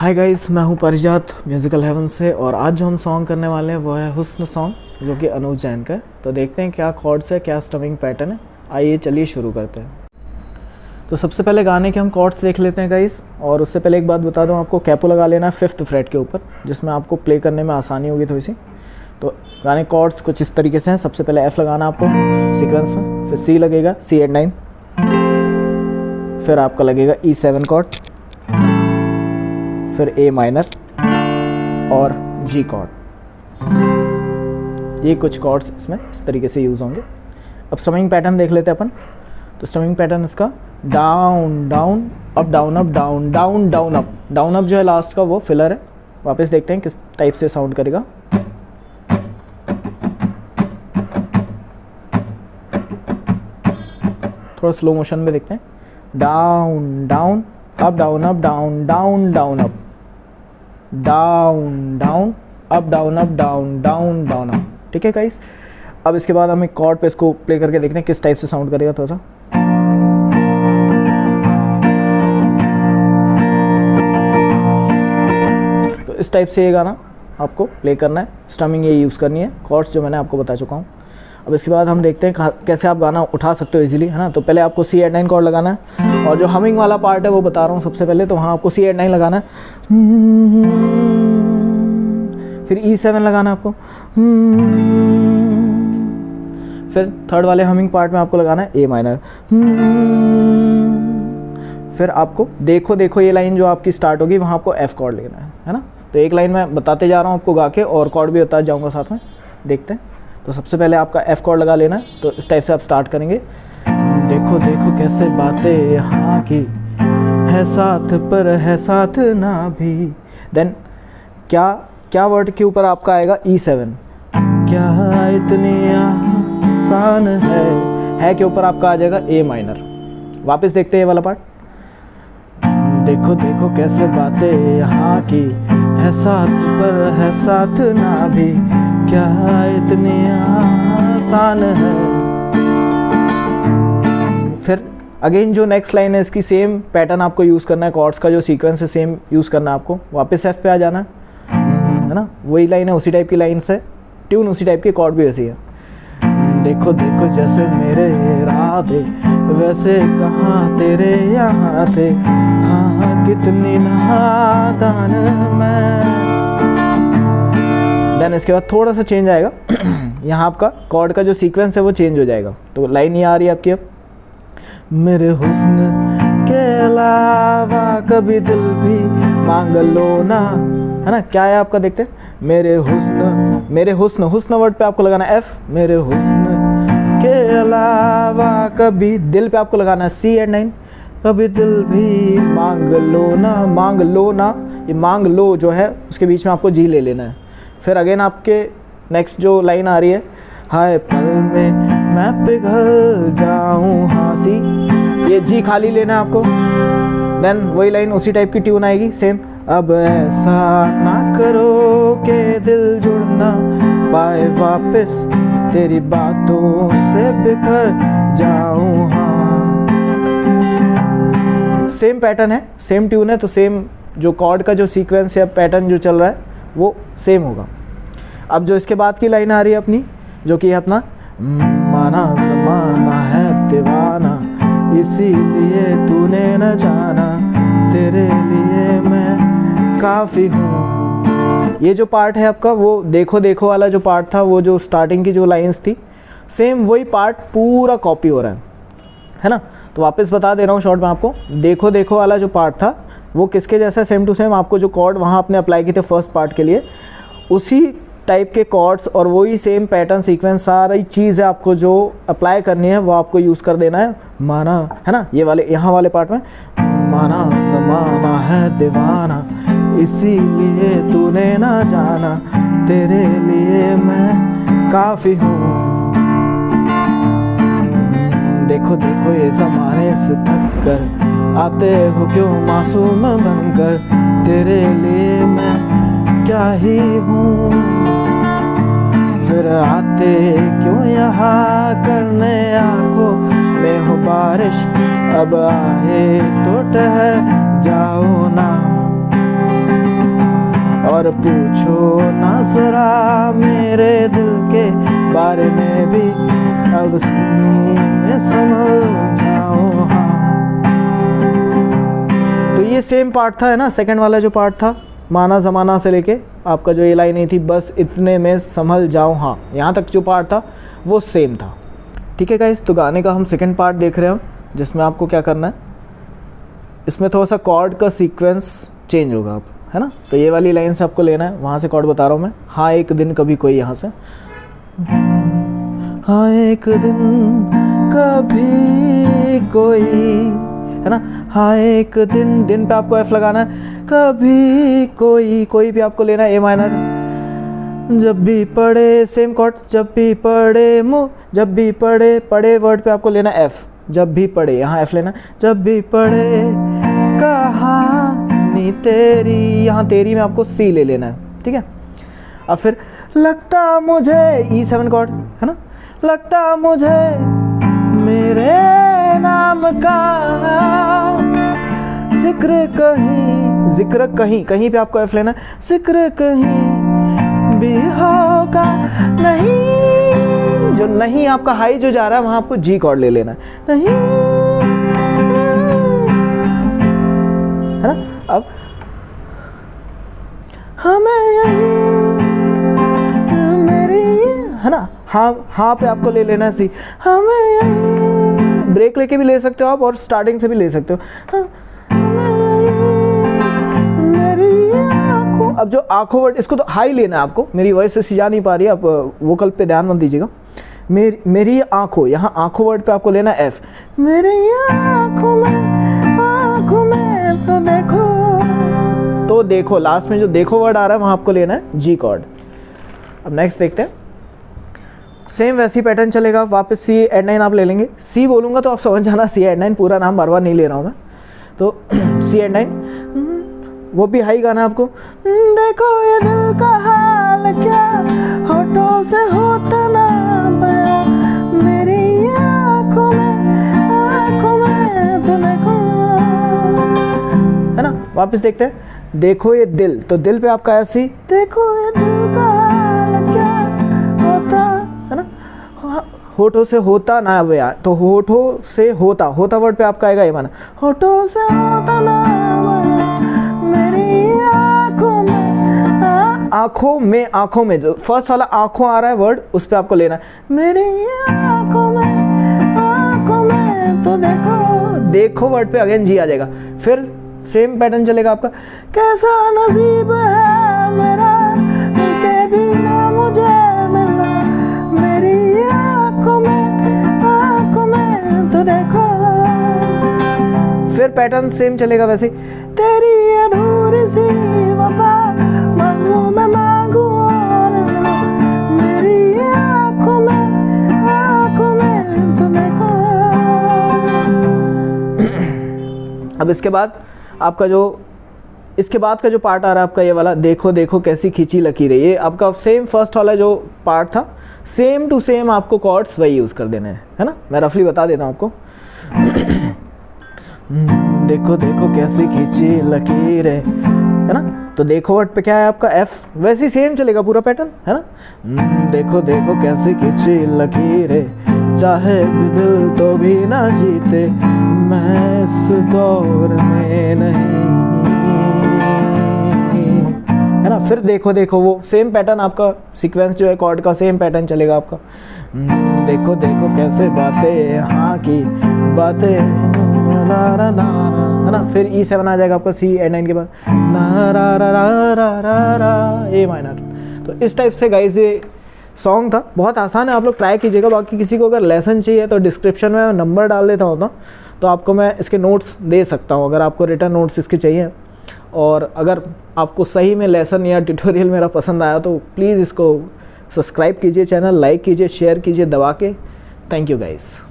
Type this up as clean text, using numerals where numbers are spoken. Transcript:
Hi guys, मैं हूं परिजात musical haven से और आज जो हम सॉन्ग करने वाले हैं वो है हुस्न सॉन्ग, जो कि अनुज जैन का है। तो देखते हैं क्या कॉर्ड्स है, क्या स्टमिंग पैटर्न है। आइए चलिए शुरू करते हैं। तो सबसे पहले गाने के हम कॉर्ड्स देख लेते हैं गाइस, और उससे पहले एक बात बता दूं, आपको कैपो लगा लेना है 5th फ्रेट के ऊपर, जिसमें आपको प्ले करने में आसानी होगी थोड़ी सी। तो गाने कॉर्ड्स कुछ इस तरीके से हैं। सबसे पहले F लगाना आपको सीक्वेंस में, फिर C लगेगा C8-9, फिर आपका लगेगा E7 कॉर्ड, फिर A माइनर और G कॉर्ड। ये कुछ कॉर्ड्स इसमें इस तरीके से यूज़ होंगे। अब स्टमिंग पैटर्न देख लेते हैं अपन। तो स्टमिंग पैटर्न इसका down down up down up down down down up. Down up जो है लास्ट का वो फिलर है। वापस देखते हैं किस टाइप से साउंड करेगा। थोड़ा स्लो मोशन में देखते हैं। Down down up down up down down down up, down down up down up down down down up. ठीक है गाइस। अब इसके बाद हम एक कॉर्ड पे इसको प्ले करके देखते हैं किस टाइप से साउंड करेगा थोड़ा सा। तो इस टाइप से ये गाना आपको प्ले करना है। स्टमिंग ये यूज़ करनी है, कॉर्ड्स जो मैंने आपको बता चुका हूँ। अब इसके बाद हम देखते हैं कैसे आप गाना उठा सकते हो इजीली, है ना। तो पहले आपको C8-9 कॉर्ड लगाना है, और जो हमिंग वाला पार्ट है वो बता रहा हूँ सबसे पहले। तो वहाँ आपको C8-9 लगाना है, फिर E7 लगाना है आपको, फिर थर्ड वाले हमिंग पार्ट में आपको लगाना है A माइनर, फिर आपको देखो देखो ये लाइन जो आपकी स्टार्ट होगी वहाँ आपको F कॉर्ड लेना है ना। तो एक लाइन मैं बताते जा रहा हूँ आपको गा के, और कॉर्ड भी बता जाऊँगा साथ में, देखते हैं। तो सबसे पहले आपका F कॉर्ड लगा लेना है। तो इस टाइप से आप स्टार्ट करेंगे। देखो देखो कैसे बातें यहाँ की है, साथ पर है साथ ना भी। देन क्या वर्ड के ऊपर आपका आएगा E7। क्या इतनी आसान है के ऊपर आपका आ जाएगा A माइनर। वापस देखते हैं ये वाला पार्ट। देखो देखो कैसे बातें यहाँ की है, साथ पर है साथ ना भी, क्या इतनी आसान है। फिर अगेन जो नेक्स्ट लाइन है इसकी सेम पैटर्न आपको यूज़ करना है। कॉर्ड्स का जो सीक्वेंस है सेम यूज़ करना है आपको। वापस F पे आ जाना है ना। वही लाइन है, उसी टाइप की लाइन से ट्यून, उसी टाइप की, कॉर्ड भी वैसी है। देखो देखो जैसे मेरे इरादे वैसे कहाँ तेरे यहाँ थे, हाँ कितनी नादान मैं। देन इसके बाद थोड़ा सा चेंज आएगा। यहाँ आपका कॉर्ड का जो सीक्वेंस है वो चेंज हो जाएगा। तो लाइन ये आ रही है आपकी। अब मेरे हुस्न के अलावा कभी दिल भी मांग लो ना, है ना। क्या है आपका, देखते हैं। मेरे हुस्न वर्ड पे आपको लगाना है F। मेरे हुस्न के अलावा कभी, दिल पे आपको लगाना है C8-9। कभी दिल भी मांग लो ना, ये मांग लो जो है उसके बीच में आपको G ले लेना है। फिर अगेन आपके नेक्स्ट जो लाइन आ रही है, हाय पल में मैं पिघल जाऊं, हाँ सी, ये G खाली लेना है आपको। देन वही लाइन उसी टाइप की ट्यून आएगी सेम। अब ऐसा ना करो कि दिल जुड़ ना पाए वापस, तेरी बातों से बिखर जाऊं, हाँ। सेम पैटर्न है, सेम ट्यून है, तो सेम जो कॉर्ड का जो सीक्वेंस या पैटर्न जो चल रहा है वो सेम होगा। अब जो इसके बाद की लाइन आ रही है अपनी, जो कि है अपना माना ज़माना है दीवाना, इसीलिए तूने न जाना, तेरे लिए मैं काफ़ी हूँ। ये जो पार्ट है आपका, वो देखो देखो वाला जो पार्ट था, वो जो स्टार्टिंग की जो लाइंस थी, सेम वही पार्ट पूरा कॉपी हो रहा है ना। तो वापस बता दे रहा हूँ शॉर्ट में आपको। देखो देखो वाला जो पार्ट था वो किसके जैसा, सेम टू सेम आपको जो कॉर्ड वहाँ आपने अप्लाई किए थे फर्स्ट पार्ट के लिए, उसी टाइप के कॉर्ड्स और वही सेम पैटर्न सीक्वेंस, सारी चीज़ है आपको जो अप्लाई करनी है वो आपको यूज़ कर देना है। माना, है ना, ये वाले यहाँ वाले पार्ट में, माना ज़माना है दीवाना, इसीलिए तूने ना जाना, तेरे लिए मैं काफ़ी हूँ। देखो देखो ये ज़माने से थक कर आते हो क्यों मासूम बनकर, तेरे लिए मैं क्या ही हूँ। फिर आते क्यों यहाँ करने आँखों में हो बारिश, अब आए तो ठहर जाओ ना। और पूछो ना जरा मेरे दिल के बारे में भी, अब सीने में समझाओ हाँ। तो ये सेम पार्ट था है ना, सेकंड वाला जो पार्ट था माना ज़माना से लेके आपका जो ये लाइन नहीं थी बस इतने में संभल जाओ हाँ, यहाँ तक जो पार्ट था वो सेम था। ठीक है गाइस, तो गाने का हम सेकंड पार्ट देख रहे हैं जिसमें आपको क्या करना है, इसमें थोड़ा सा कॉर्ड का सीक्वेंस चेंज होगा आप है ना। तो ये वाली लाइन से आपको लेना है, वहाँ से कॉर्ड बता रहा हूँ मैं, हाँ एक दिन कभी कोई, यहाँ से हाँ एक दिन कभी कोई है ना, हाँ एक दिन, दिन पे आपको एफ लगाना है, कभी कोई, कोई भी आपको लेना है ए माइनर, जब भी पढ़े सेम कॉर्ड, जब भी पढ़े मुँह, जब भी पढ़े, पढ़े वर्ड पे आपको लेना एफ, जब भी पढ़े यहाँ एफ लेना, जब भी पढ़े कहानी तेरी, यहाँ तेरी में आपको सी ले लेना है। ठीक है, अब फिर लगता मुझे E7 कॉर्ड है ना, लगता मुझे मेरे नाम का जिक्र कहीं, जिक्र कहीं, कहीं पे आपको एफ लेना, जिक्र कहीं भी होगा नहीं, जो नहीं आपका हाई जो जा रहा है वहाँ आपको जी कॉर्ड ले लेना नहीं है ना। अब हमें मेरी है ना, हाँ हाँ पे आपको ले लेना सी, हमें ब्रेक लेके भी ले सकते हो आप और स्टार्टिंग से भी ले सकते हो। अब जो आंखों वर्ड, इसको तो हाई लेना है आपको, मेरी वॉइस ऐसी जा नहीं पा रही है, आप वोकल पे ध्यान मत दीजिएगा। मेरी आंखों, यहाँ आंखों वर्ड पे आपको लेना एफ, मेरी आंखों में तो देखो, लास्ट में जो देखो वर्ड आ रहा है वहाँ आपको लेना है जी कॉर्ड। अब नेक्स्ट देखते हैं, सेम वैसी पैटर्न चलेगा, वापस सी एड 9 आप ले लेंगे, सी बोलूँगा तो आप समझ जाना सी एड 9, पूरा नाम बार बार नहीं ले रहा हूँ मैं, तो सी एड 9 वो भी हाई गाना आपको, देखो ये दिल का हाल क्या होठों से होता ना बया, मेरी आँखों में तो देखो है ना। वापस देखते हैं, देखो ये दिल, तो दिल पे आपका ऐसी, देखो ये दिल का हाल क्या होता है ना, होठों से होता ना बया, तो होठों से होता, होता वर्ड पे आपका आएगा ये माना, होठों से होता ना बया, आंखों में जो फर्स्ट वाला आंखों आ रहा है वर्ड उस पे आपको लेना है, मेरी आंखों में तो देखो, देखो वर्ड पे अगेन जी आ जाएगा। फिर सेम पैटर्न चलेगा आपका, कैसा नसीब है मेरा के बिना मुझे मिला, मेरी आंखों में तो देखो। फिर पैटर्न सेम चलेगा वैसे, तेरी अधूरी सी वफा मैं मांगू और मेरी आंखों में तो देखो। अब इसके बाद आपका जो, इसके बाद का जो पार्ट आ रहा है आपका ये वाला, देखो देखो कैसी खींची लकीरें, ये आपका सेम फर्स्ट वाला जो पार्ट था सेम टू सेम आपको कॉर्ड्स वही यूज़ कर देने हैं है ना। मैं रफली बता देता हूँ आपको, देखो देखो कैसी खींची लकीरें है ना, तो देखो वर्ड पे क्या है आपका एफ, वैसे ही सेम चलेगा पूरा पैटर्न है ना। देखो देखो कैसी खींची लकीरें, चाहे भी दिल तो भी ना जीते, मैं इस दौर में नहीं है ना। फिर देखो देखो वो सेम पैटर्न आपका सीक्वेंस जो है कॉर्ड का सेम पैटर्न चलेगा आपका, देखो देखो कैसे बातें हाँ की बातें है ना। फिर E7 आ जाएगा आपका सी एड 9 के बाद, ना रा रा रा रा रा रा ए माइनर। तो इस टाइप से गाइस ये सॉन्ग था, बहुत आसान है, आप लोग ट्राई कीजिएगा। बाकी किसी को अगर लेसन चाहिए तो डिस्क्रिप्शन में नंबर डाल देता हूँ तो आपको मैं इसके नोट्स दे सकता हूँ, अगर आपको रिटर्न नोट्स इसके चाहिए। और अगर आपको सही में लेसन या ट्यूटोरियल मेरा पसंद आया तो प्लीज़ इसको सब्सक्राइब कीजिए, चैनल लाइक कीजिए, शेयर कीजिए दबा के। Thank you guys.